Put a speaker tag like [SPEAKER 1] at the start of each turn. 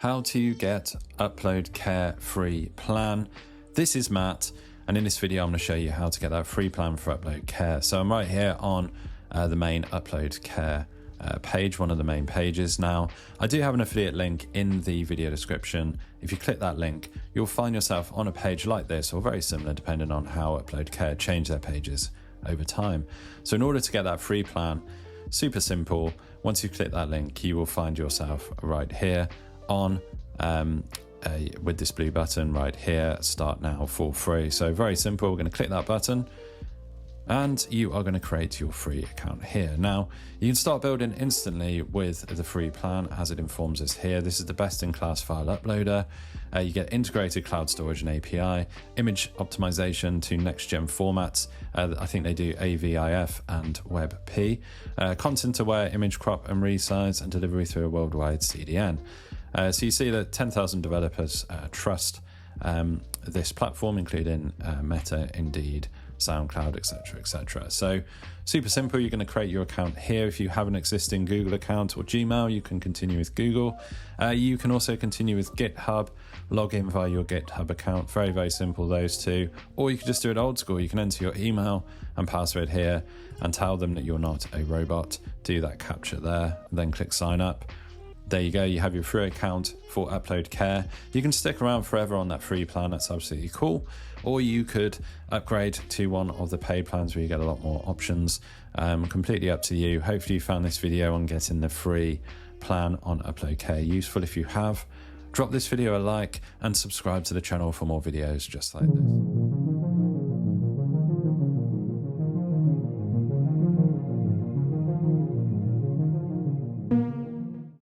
[SPEAKER 1] how to get Uploadcare free plan. This is Matt, and in this video I'm going to show you how to get that free plan for Uploadcare. So I'm right here on the main Uploadcare page, one of the main pages. Now I do have an affiliate link in the video description. If you click that link, you'll find yourself on a page like this, or very similar depending on how Uploadcare change their pages over time. So in order to get that free plan, super simple. Once you click that link, you will find yourself right here on with this blue button right here, start now for free. So very simple. We're going to click that button and you are going to create your free account here. Now you can start building instantly with the free plan, as it informs us here. This is the best-in-class file uploader. You get integrated cloud storage and API, image optimization to next-gen formats. I think they do AVIF and WebP, content-aware image crop and resize, and delivery through a worldwide CDN. So you see that 10,000 developers trust this platform, including Meta, Indeed, SoundCloud, etc, etc. So super simple. You're going to create your account here. If you have an existing Google account or Gmail, you can continue with Google. You can also continue with GitHub, log in via your GitHub account. Very, very simple, those two. Or you can just do it old school. You can enter your email and password here and tell them that you're not a robot. Do that captcha there, then click sign up. There you go, you have your free account for Uploadcare. You can stick around forever on that free plan, that's absolutely cool. Or you could upgrade to one of the paid plans where you get a lot more options. Completely up to you. Hopefully you found this video on getting the free plan on Uploadcare useful. If you have, drop this video a like and subscribe to the channel for more videos just like this.